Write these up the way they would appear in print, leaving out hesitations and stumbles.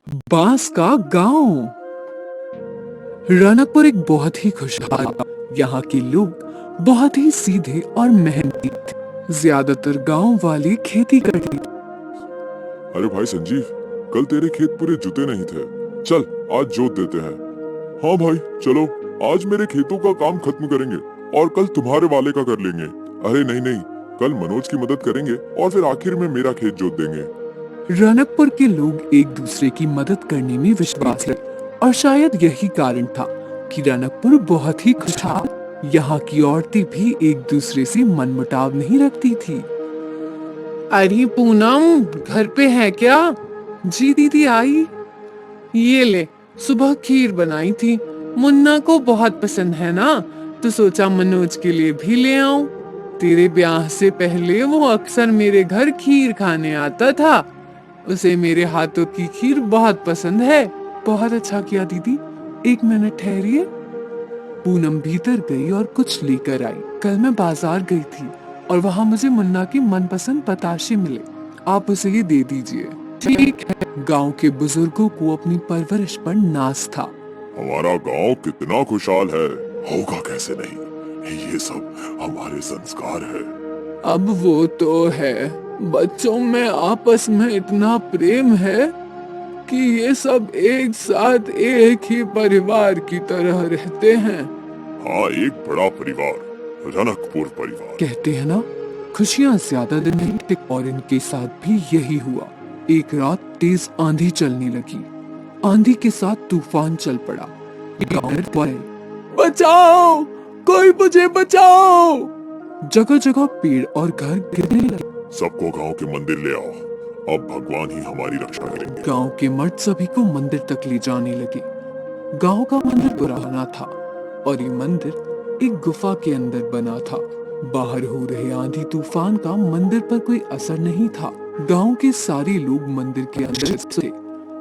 बांस का गांव। रौनकपुर एक बहुत ही खुशहाल, यहाँ के लोग बहुत ही सीधे और मेहनती थे। ज्यादातर गांव वाले खेती करते थे। अरे भाई संजीव, कल तेरे खेत पूरे जुते नहीं थे। चल आज जोत देते हैं। हाँ भाई चलो, आज मेरे खेतों का काम खत्म करेंगे और कल तुम्हारे वाले का कर लेंगे। अरे नहीं नहीं, कल मनोज की मदद करेंगे और फिर आखिर में मेरा खेत जोत देंगे। रौनकपुर के लोग एक दूसरे की मदद करने में विश्वास रखते और शायद यही कारण था कि रौनकपुर बहुत ही खुशहाल। यहाँ की औरतें भी एक दूसरे से मनमुटाव नहीं रखती थी। अरे पूनम, घर पे है क्या? जी दीदी आई। ये ले, सुबह खीर बनाई थी, मुन्ना को बहुत पसंद है ना, तो सोचा मनोज के लिए भी ले आऊं। तेरे ब्याह से पहले वो अक्सर मेरे घर खीर खाने आता था। उसे मेरे हाथों की खीर बहुत पसंद है। बहुत अच्छा किया दीदी, एक मिनट ठहरिए। पूनम भीतर गई और कुछ लेकर आई। कल मैं बाजार गई थी और वहाँ मुझे मुन्ना की मनपसंद बताशे मिले। आप उसे ये दे दीजिए। ठीक है। गांव के बुजुर्गों को अपनी परवरिश पर नाज था। हमारा गांव कितना खुशहाल है, होगा कैसे नहीं। ये सब हमारे संस्कार है। अब वो तो है, बच्चों में आपस में इतना प्रेम है कि ये सब एक साथ एक ही परिवार की तरह रहते हैं। हाँ, एक बड़ा परिवार, रनकपुर परिवार। कहते हैं ना, खुशियाँ ज्यादा दिन नहीं टिक, और इनके साथ भी यही हुआ। एक रात तेज आंधी चलने लगी। आंधी के साथ तूफान चल पड़ा। गाँव वाले, बचाओ, कोई मुझे बचाओ। जगह जगह पेड़ और घर गिरने लगे। सबको गांव के मंदिर ले आओ, अब भगवान ही हमारी रक्षा करेंगे। गांव के मर्द सभी को मंदिर तक ले जाने लगे। गांव का मंदिर पुराना था और ये मंदिर एक गुफा के अंदर बना था। बाहर हो रहे आंधी तूफान का मंदिर पर कोई असर नहीं था। गांव के सारे लोग मंदिर के अंदर से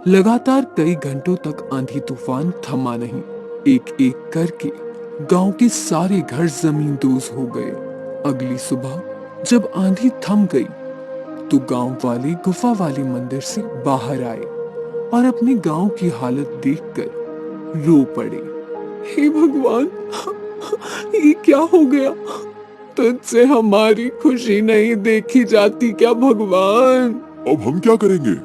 लगातार कई घंटों तक आंधी तूफान थमा नहीं। एक एक करके गांव के सारे घर जमींदोज हो गए। अगली सुबह जब आंधी थम गई तो गांव वाले गुफा वाले मंदिर से बाहर आए और अपने गांव की हालत देखकर रो पड़े। हे भगवान, ये क्या हो गया? तुझसे हमारी खुशी नहीं देखी जाती क्या भगवान? अब हम क्या करेंगे?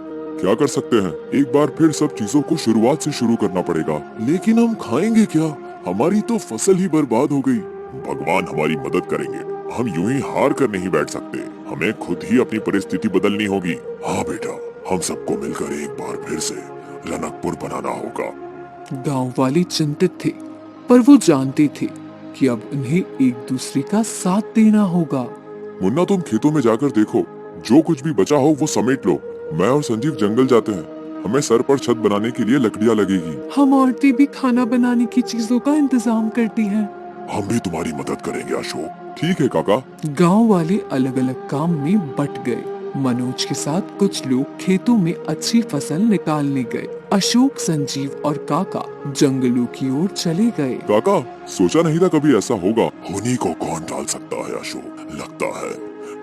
क्या कर सकते हैं? एक बार फिर सब चीजों को शुरुआत से शुरू करना पड़ेगा। लेकिन हम खाएंगे क्या? हमारी तो फसल ही बर्बाद हो गई। भगवान हमारी मदद करेंगे, हम यूं ही हार कर नहीं बैठ सकते। हमें खुद ही अपनी परिस्थिति बदलनी होगी। हाँ बेटा, हम सबको मिलकर एक बार फिर से रनकपुर बनाना होगा। गांव वाले चिंतित थे, पर वो जानते थे कि अब उन्हें एक दूसरे का साथ देना होगा। मुन्ना, तुम खेतों में जाकर देखो, जो कुछ भी बचा हो वो समेट लो। मैं और संजीव जंगल जाते हैं, हमें सर पर छत बनाने के लिए लकड़ियाँ लगेगी। हम औरतें भी खाना बनाने की चीजों का इंतजाम करती हैं। हम भी तुम्हारी मदद करेंगे अशोक। ठीक है काका। गांव वाले अलग अलग काम में बट गए। मनोज के साथ कुछ लोग खेतों में अच्छी फसल निकालने गए। अशोक, संजीव और काका जंगलों की ओर चले गए। काका, सोचा नहीं था कभी ऐसा होगा। होनी को कौन टाल सकता है अशोक। लगता है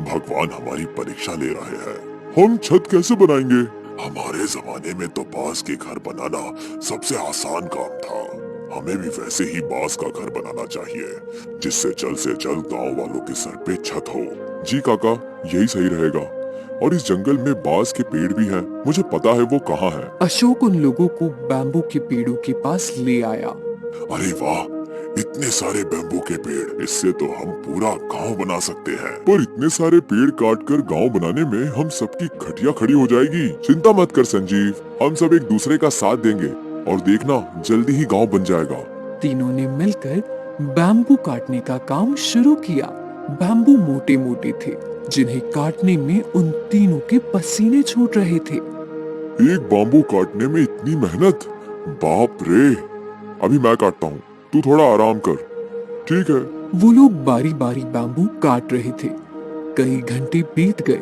भगवान हमारी परीक्षा ले रहे हैं। हम छत कैसे बनाएंगे? हमारे जमाने में तो बांस के घर बनाना सबसे आसान काम था। हमें भी वैसे ही बांस का घर बनाना चाहिए, जिससे जल्द से जल्द गांव वालों के सर पे छत हो। जी काका, यही सही रहेगा। और इस जंगल में बांस के पेड़ भी हैं, मुझे पता है वो कहाँ है। अशोक उन लोगों को बैम्बू के पेड़ों के पास ले आया। अरे वाह, इतने सारे बैम्बू के पेड़, इससे तो हम पूरा गांव बना सकते हैं। पर इतने सारे पेड़ काटकर गांव बनाने में हम सबकी खटिया खड़ी हो जाएगी। चिंता मत कर संजीव, हम सब एक दूसरे का साथ देंगे और देखना जल्दी ही गांव बन जाएगा। तीनों ने मिलकर बैम्बू काटने का काम शुरू किया। बैम्बू मोटे मोटे थे, जिन्हें काटने में उन तीनों के पसीने छूट रहे थे। एक बाम्बू काटने में इतनी मेहनत, बाप रे। अभी मैं काटता हूँ, तू थोड़ा आराम कर। ठीक है। वो लोग बारी बारी बैम्बू काट रहे थे। कई घंटे बीत गए,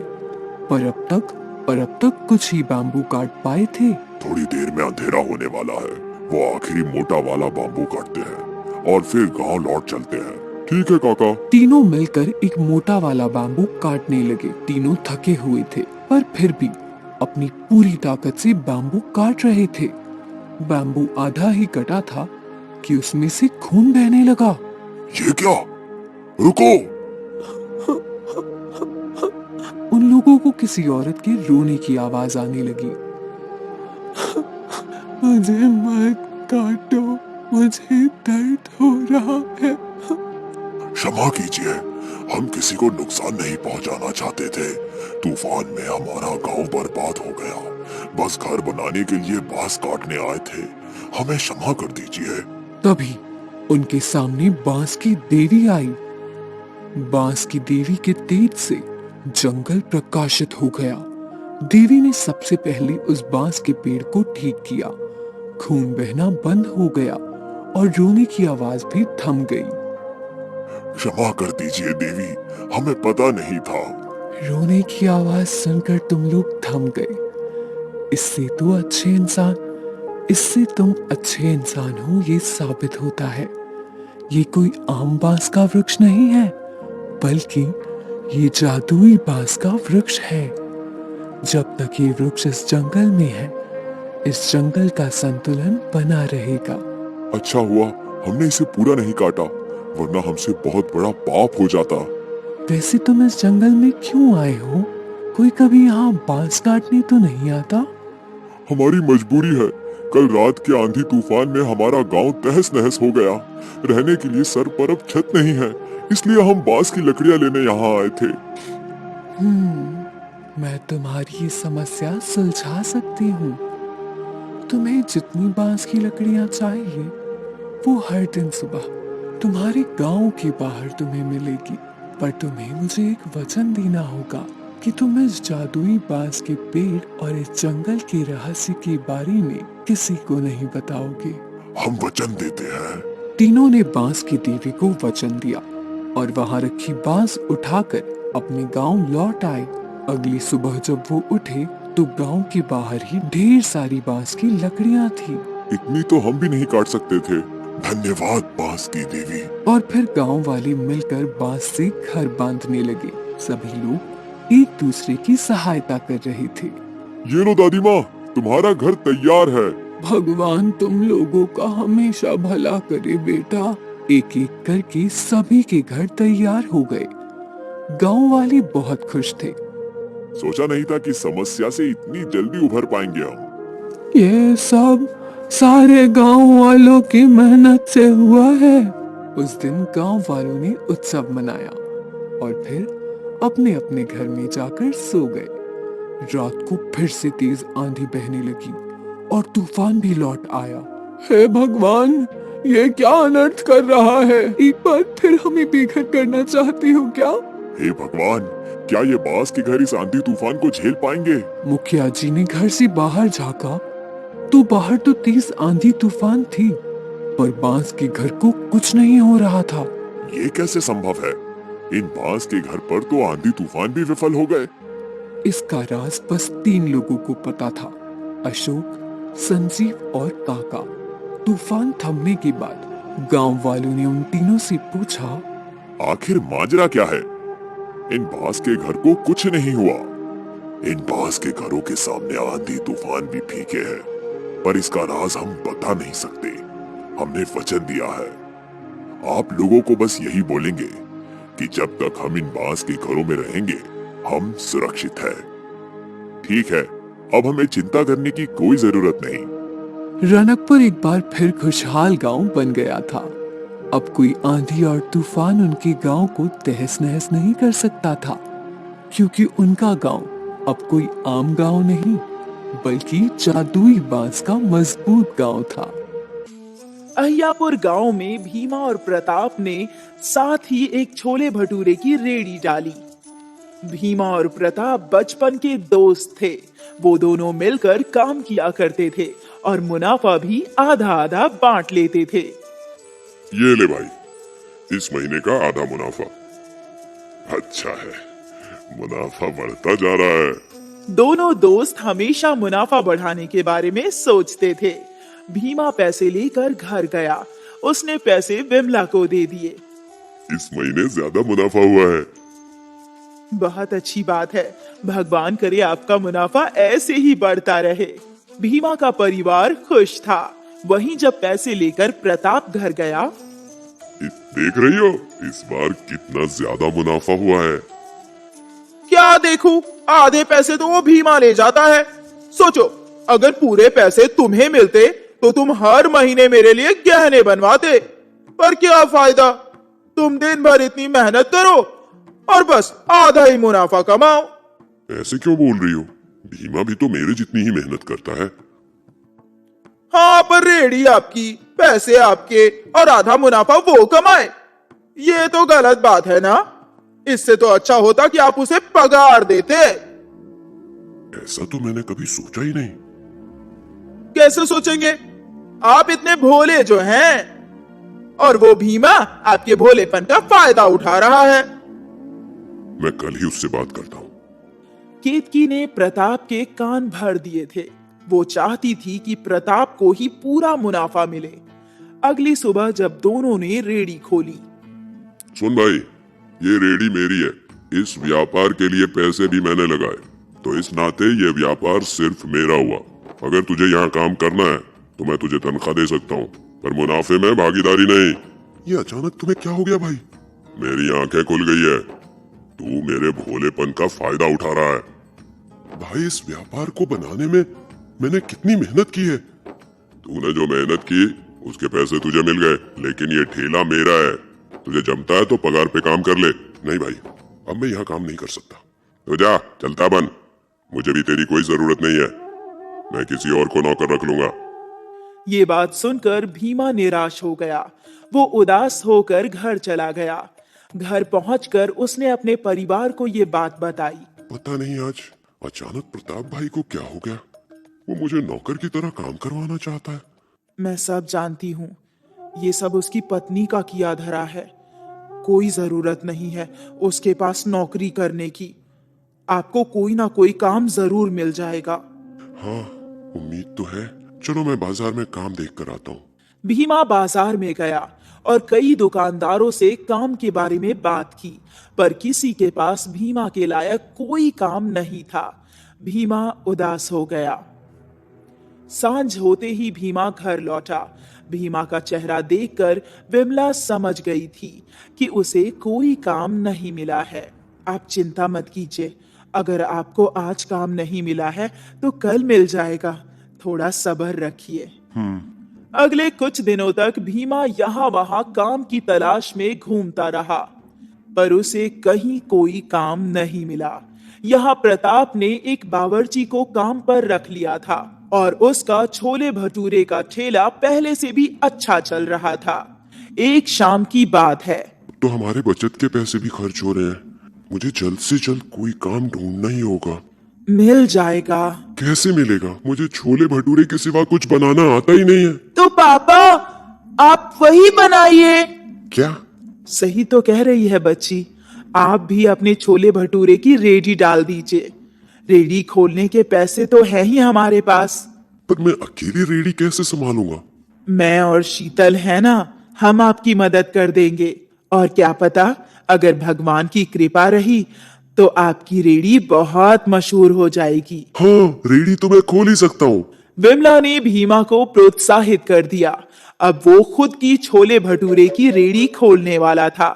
पर अब तक कुछ ही बैम्बू काट पाए थे। थोड़ी देर में अंधेरा होने वाला है, वो आखिरी मोटा वाला बाम्बू काटते हैं और फिर गांव लौट चलते हैं। ठीक है काका। तीनों मिलकर एक मोटा वाला बैम्बू काटने लगे। तीनों थके हुए थे, पर फिर भी अपनी पूरी ताकत से बैम्बू काट रहे थे। बैम्बू आधा ही कटा था कि उसमें से खून बहने लगा। ये क्या? रुको! उन लोगों को किसी औरत के रोने की आवाज आने लगी। मुझे मत काटो, मुझे दर्द हो रहा है। क्षमा कीजिए, हम किसी को नुकसान नहीं पहुंचाना चाहते थे। तूफान में हमारा गांव बर्बाद हो गया। बस घर बनाने के लिए बांस काटने आए थे। हमें क्षमा कर दीजिए। तभी उनके सामने बांस की देवी आई। बांस की देवी के तेज से जंगल प्रकाशित हो गया। देवी ने सबसे पहले उस बांस के पेड़ को ठीक किया। खून बहना बंद हो गया और रोने की आवाज भी थम गई। क्षमा कर दीजिए देवी, हमें पता नहीं था। रोने की आवाज सुनकर तुम लोग थम गए। इससे तुम अच्छे इंसान हो ये साबित होता है। ये कोई आम बांस का वृक्ष नहीं है, बल्कि ये जादुई बांस का वृक्ष है। जब तक ये वृक्ष इस जंगल में है, इस जंगल का संतुलन बना रहेगा। अच्छा हुआ हमने इसे पूरा नहीं काटा, वरना हमसे बहुत बड़ा पाप हो जाता। वैसे तुम इस जंगल में क्यों आए हो? कोई कभी यहाँ बांस काटने तो नहीं आता? हमारी मजबूरी है। कल रात के आंधी तूफान में हमारा गांव तहस नहस हो गया। रहने के लिए सर पर अब छत नहीं है, इसलिए हम बांस की लकड़ियां लेने यहाँ आए थे। मैं तुम्हारी ये समस्या सुलझा सकती हूँ। तुम्हें जितनी बांस की लकड़ियाँ चाहिए, वो हर दिन सुबह तुम्हारे गांव के बाहर तुम्हें मिलेगी। पर तुम्हें मुझे एक वचन देना होगा कि तुम इस जादुई बांस के पेड़ और इस जंगल के रहस्य के बारे में किसी को नहीं बताओगे। हम वचन देते हैं। तीनों ने बांस की देवी को वचन दिया और वहां रखी बांस उठाकर अपने गांव लौट आए। अगली सुबह जब वो उठे तो गांव के बाहर ही ढेर सारी बांस की लकड़ियां थी। इतनी तो हम भी नहीं काट सकते थे। धन्यवाद बांस की देवी। और फिर गांव वाले मिलकर बांस से घर बांधने लगे। सभी लोग एक दूसरे की सहायता कर रहे थे। ये लो दादी माँ, तुम्हारा घर तैयार है। भगवान तुम लोगों का हमेशा भला करे बेटा। एक एक करके सभी के घर तैयार हो गए। गांव वाले बहुत खुश थे। सोचा नहीं था कि समस्या से इतनी जल्दी उभर पाएंगे हम। ये सब सारे गांव वालों की मेहनत से हुआ है। उस दिन गांव वालों ने उत्सव मनाया और फिर अपने अपने घर में जाकर सो गए। रात को फिर से तेज आंधी बहने लगी और तूफान भी लौट आया। हे भगवान, ये क्या अनर्थ कर रहा है? एक बार फिर हमें बेघर करना चाहते हो क्या? हे भगवान, क्या ये बांस के घर इस आंधी तूफान को झेल पाएंगे? मुखिया जी ने घर से बाहर झांका तो बाहर तो तेज आंधी तूफान थी, पर बांस के घर को कुछ नहीं हो रहा था। ये कैसे संभव है? इन बांस के घर पर तो आंधी तूफान भी विफल हो गए। इसका राज बस 3 लोगों को पता था, अशोक, संजीव और काका। तूफान थमने के बाद गांव वालों ने उन तीनों से पूछा, आखिर माजरा क्या है? इन बांस के घर को कुछ नहीं हुआ। इन बांस के घरों के सामने आंधी तूफान भी फीके हैं, पर इसका राज हम बता नहीं सकते। हमने वचन दिया है। आप लोगों को बस यही बोलेंगे कि जब तक हम इन बांस के घरों में रहेंगे, हम सुरक्षित हैं। ठीक है, अब हमें चिंता करने की कोई जरूरत नहीं। रनकपुर एक बार फिर खुशहाल गांव बन गया था। अब कोई आंधी और तूफान उनके गांव को तहस नहस नहीं कर सकता था, क्योंकि उनका गांव अब कोई आम गांव नहीं, बल्कि जादुई बांस का मजबूत गांव था। अहियापुर गांव में भीमा और प्रताप ने साथ ही एक छोले भटूरे की रेडी डाली। भीमा और प्रताप बचपन के दोस्त थे। वो दोनों मिलकर काम किया करते थे और मुनाफा भी आधा आधा बांट लेते थे। ये ले भाई, इस महीने का आधा मुनाफा। अच्छा है, मुनाफा बढ़ता जा रहा है। दोनों दोस्त हमेशा मुनाफा बढ़ाने के बारे में सोचते थे। भीमा पैसे लेकर घर गया। उसने पैसे विमला को दे दिए। इस महीने ज्यादा मुनाफा हुआ है। बहुत अच्छी बात है। भगवान करे आपका मुनाफा ऐसे ही बढ़ता रहे। भीमा का परिवार खुश था। वहीं जब पैसे लेकर प्रताप घर गया, देख रही हो इस बार कितना ज्यादा मुनाफा हुआ है। क्या देखूं, आधे पैसे तो वो भीमा ले जाता है। सोचो, अगर पूरे पैसे तुम्हें मिलते तो तुम हर महीने मेरे लिए गहने बनवाते। पर क्या फायदा, तुम दिन भर इतनी मेहनत करो और बस आधा ही मुनाफा कमाओ। ऐसे क्यों बोल रही हो? भीमा भी तो मेरे जितनी ही मेहनत करता है। हाँ, पर रेडी आपकी, पैसे आपके और आधा मुनाफा वो कमाए, ये तो गलत बात है ना। इससे तो अच्छा होता कि आप उसे पगार देते। ऐसा तो मैंने कभी सोचा ही नहीं। कैसे सोचेंगे, आप इतने भोले जो हैं, और वो भीमा आपके भोलेपन का फायदा उठा रहा है। मैं कल ही उससे बात करता हूँ। केतकी ने प्रताप के कान भर दिए थे। वो चाहती थी कि प्रताप को ही पूरा मुनाफा मिले। अगली सुबह जब दोनों ने रेडी खोली, सुन भाई, ये रेडी मेरी है। इस व्यापार के लिए पैसे भी मैंने लगाए, तो इस नाते ये व्यापार सिर्फ मेरा हुआ। अगर तुझे यहाँ काम करना है तो मैं तुझे तनख्वाह दे सकता हूँ, पर मुनाफे में भागीदारी नहीं। ये अचानक तुम्हें क्या हो गया भाई? मेरी आंखें खुल गई है। तू मेरे भोलेपन का फायदा उठा रहा है। भाई, इस व्यापार को बनाने में मैंने कितनी मेहनत की है। तूने जो मेहनत की उसके पैसे तुझे मिल गए, लेकिन ये ठेला मेरा है। तुझे जमता है तो पगार पे काम कर ले। नहीं भाई, अब मैं यहाँ काम नहीं कर सकता। तो जा, चलता बन। मुझे भी तेरी कोई जरूरत नहीं है। मैं किसी और को नौकर रख लूंगा। ये बात सुनकर भीमा निराश हो गया। वो उदास होकर घर चला गया। घर पहुंचकर उसने अपने परिवार को ये बात बताई। पता नहीं आज अचानक प्रताप भाई को क्या हो गया। वो मुझे नौकर की तरह काम करवाना चाहता है। मैं सब जानती हूँ, ये सब उसकी पत्नी का किया धरा है। कोई जरूरत नहीं है उसके पास नौकरी करने की। आपको कोई ना कोई काम जरूर मिल जाएगा। हाँ, उम्मीद तो है। चलो मैं बाजार में काम देख कर आता हूँ। भीमा बाजार में गया और कई दुकानदारों से काम के बारे में बात की, पर किसी के पास भीमा के लायक कोई काम नहीं था। भीमा उदास हो गया। सांझ होते ही भीमा घर लौटा। भीमा का चेहरा देखकर विमला समझ गई थी कि उसे कोई काम नहीं मिला है। आप चिंता मत कीजिए, अगर आपको आज काम नहीं मिला है तो कल मिल जाएगा। थोड़ा सब्र रखिए। अगले कुछ दिनों तक भीमा यहाँ वहां काम की तलाश में घूमता रहा, पर उसे कहीं कोई काम नहीं मिला। यहाँ प्रताप ने एक बावर्ची को काम पर रख लिया था और उसका छोले भटूरे का ठेला पहले से भी अच्छा चल रहा था। एक शाम की बात है। तो हमारे बचत के पैसे भी खर्च हो रहे हैं। मुझे जल्द से जल्द कोई काम ढूंढना ही होगा। मिल जाएगा। कैसे मिलेगा? मुझे छोले भटूरे के सिवा कुछ बनाना आता ही नहीं है। तो पापा, आप वही बनाइए। क्या? सही तो कह रही है बच्ची। आप भी अपने छोले भटूरे की रेडी डाल दीजिए। रेडी खोलने के पैसे तो है ही हमारे पास। पर मैं अकेली रेडी कैसे संभालूंगा? मैं और शीतल है ना, हम आपकी मदद कर देंगे। और क्या पता, अगर भगवान की कृपा रही तो आपकी रेडी बहुत मशहूर हो जाएगी। हाँ, रेडी तो मैं खोल ही सकता हूँ। विमला ने भीमा को प्रोत्साहित कर दिया। अब वो खुद की छोले भटूरे की रेडी खोलने वाला था।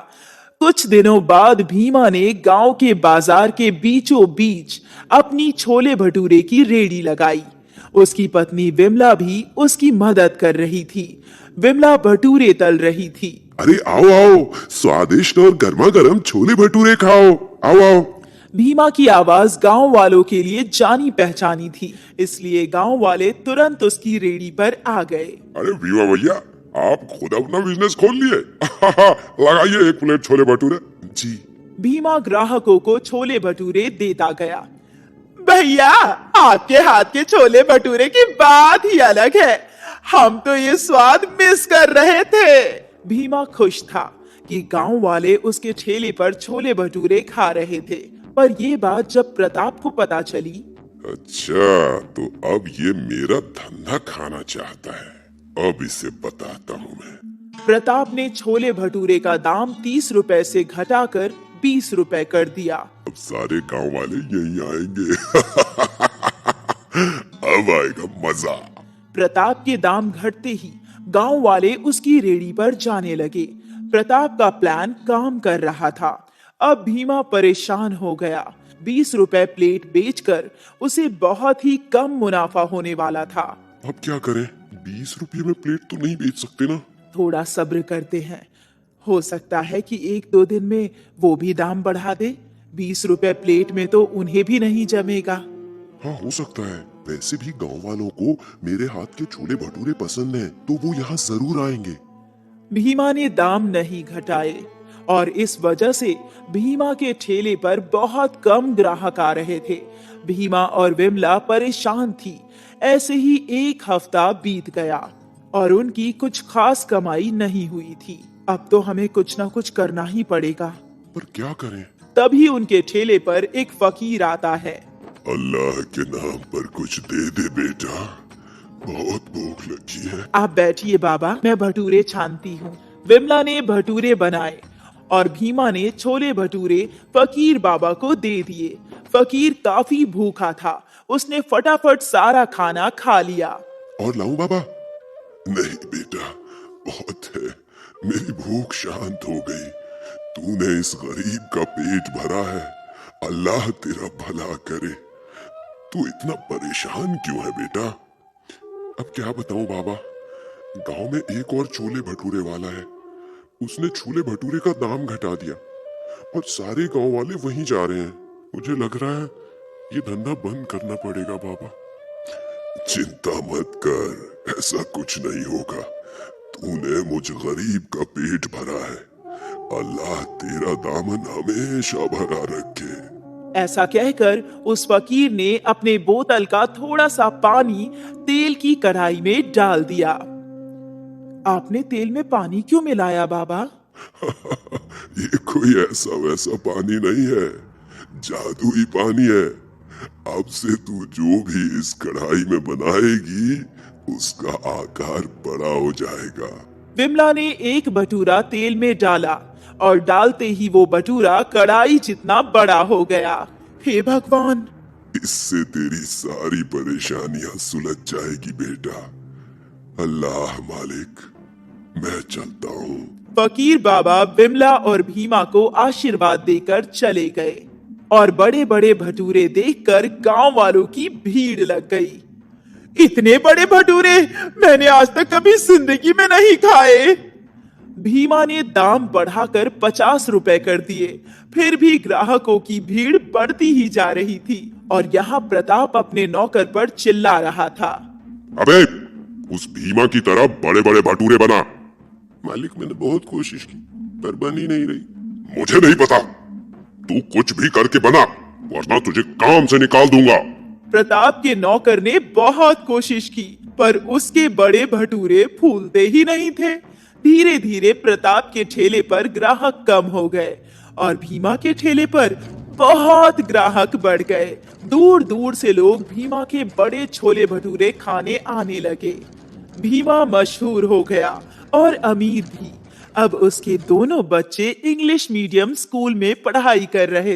कुछ दिनों बाद भीमा ने गांव के बाजार के बीचों बीच अपनी छोले भटूरे की रेडी लगाई। उसकी पत्नी विमला भी उसकी मदद कर रही थी। विमला भटूरे तल रही थी। अरे आओ आओ, स्वादिष्ट और गर्मा गर्म छोले भटूरे खाओ। आओ आओ। भीमा की आवाज गांव वालों के लिए जानी पहचानी थी, इसलिए गांव वाले तुरंत उसकी रेडी पर आ गए। अरे भीमा भैया, आप खुद अपना बिजनेस खोल लिए। लगाइए एक प्लेट छोले भटूरे। जी। भीमा ग्राहकों को छोले भटूरे देता गया। भैया, आपके हाथ के छोले भटूरे की बात ही अलग है। हम तो ये स्वाद मिस कर रहे थे। भीमा खुश था कि गांव वाले उसके ठेले पर छोले भटूरे खा रहे थे, पर ये बात जब प्रताप को पता चली। अच्छा, तो अब ये मेरा धंधा खाना चाहता है। अब इसे बताता हूँ मैं। प्रताप ने छोले भटूरे का दाम 30 रुपए से घटाकर ₹20 कर दिया। अब सारे गांव वाले यहीं आएंगे। अब आएगा मजा। प्रताप के दाम घटते ही गांव वाले उसकी रेडी पर जाने लगे। प्रताप का प्लान काम कर रहा था। अब भीमा परेशान हो गया। ₹20 प्लेट बेचकर उसे बहुत ही कम मुनाफा होने वाला था। अब क्या करें? 20 रुपये में प्लेट तो नहीं बेच सकते ना। थोड़ा सब्र करते हैं, हो सकता है कि 1-2 दिन में वो भी दाम बढ़ा दे। ₹20 प्लेट में तो उन्हें भी नहीं जमेगा। हाँ, हो सकता है। वैसे भी गांव वालों को मेरे हाथ के छोले भटूरे पसंद हैं, तो वो यहाँ जरूर आएंगे। भीमा ने दाम नहीं घटाए और इस वजह से भीमा के ठेले पर बहुत कम ग्राहक आ रहे थे। भीमा और विमला परेशान थी। ऐसे ही 1 हफ्ता बीत गया और उनकी कुछ खास कमाई नहीं हुई थी। अब तो हमें कुछ ना कुछ करना ही पड़ेगा। पर क्या करें? तभी उनके ठेले पर एक फकीर आता है। अल्लाह के नाम पर कुछ दे दे बेटा, बहुत भूख लगी है। आप बैठिए बाबा, मैं भटूरे छानती हूँ। विमला ने भटूरे बनाए और भीमा ने छोले भटूरे फकीर बाबा को दे दिए। फकीर काफी भूखा था। उसने फटाफट सारा खाना खा लिया। और लाऊं बाबा? नहीं बेटा, बहुत है। मेरी भूख शांत हो गई। तूने इस गरीब का पेट भरा है। अल्लाह तेरा भला करे। तू इतना परेशान क्यों है बेटा? अब क्या बताऊं बाबा, गांव में एक और छोले भटूरे वाला है। उसने छोले भटूरे का दाम घटा दिया और सारे गांव वाले वहीं जा रहे हैं। मुझे लग रहा है ये धंधा बंद करना पड़ेगा बाबा। चिंता मत कर, ऐसा कुछ नहीं होगा। तूने मुझ गरीब का पेट भरा है। अल्लाह तेरा दामन हमेशा भरा रखे। ऐसा कहकर उस फकीर ने अपने बोतल का थोड़ा सा पानी तेल की कढ़ाई में डाल दिया। आपने तेल में पानी क्यों मिलाया बाबा? ये कोई ऐसा वैसा पानी नहीं है, जादुई पानी है। अब से तू जो भी इस कढ़ाई में बनाएगी उसका आकार बड़ा हो जाएगा। विमला ने एक भटूरा तेल में डाला और डालते ही वो भटूरा कढ़ाई जितना बड़ा हो गया। हे भगवान! इससे तेरी सारी परेशानियां सुलझ जाएगी बेटा। अल्लाह मालिक, मैं चलता हूँ। फकीर बाबा विमला और भीमा को आशीर्वाद देकर चले गए और बड़े बड़े भटूरे देखकर गांव वालों की भीड़ लग गई। इतने बड़े भटूरे मैंने आज तक कभी जिंदगी में नहीं खाए। भीमा ने दाम बढ़ाकर ₹50 कर दिए। फिर भी ग्राहकों की भीड़ बढ़ती ही जा रही थी और यहाँ प्रताप अपने नौकर पर चिल्ला रहा था। अबे, उस भीमा की तरह बड़े बड़े भटूरे बना। मालिक, मैंने बहुत कोशिश की पर बन ही नहीं रही। मुझे नहीं पता, तू कुछ भी करके बना वरना तुझे काम से निकाल दूंगा। प्रताप के नौकर ने बहुत कोशिश की पर उसके बड़े भटूरे फूलते ही नहीं थे। धीरे धीरे प्रताप के ठेले पर ग्राहक कम हो गए और भीमा के ठेले पर बहुत ग्राहक बढ़ गए। दूर दूर से लोग भीमा के बड़े छोले भटूरे खाने आने लगे। भीमा मशहूर हो गया और अमीर भी। अब उसके दोनों बच्चे इंग्लिश मीडियम स्कूल में पढ़ाई कर रहे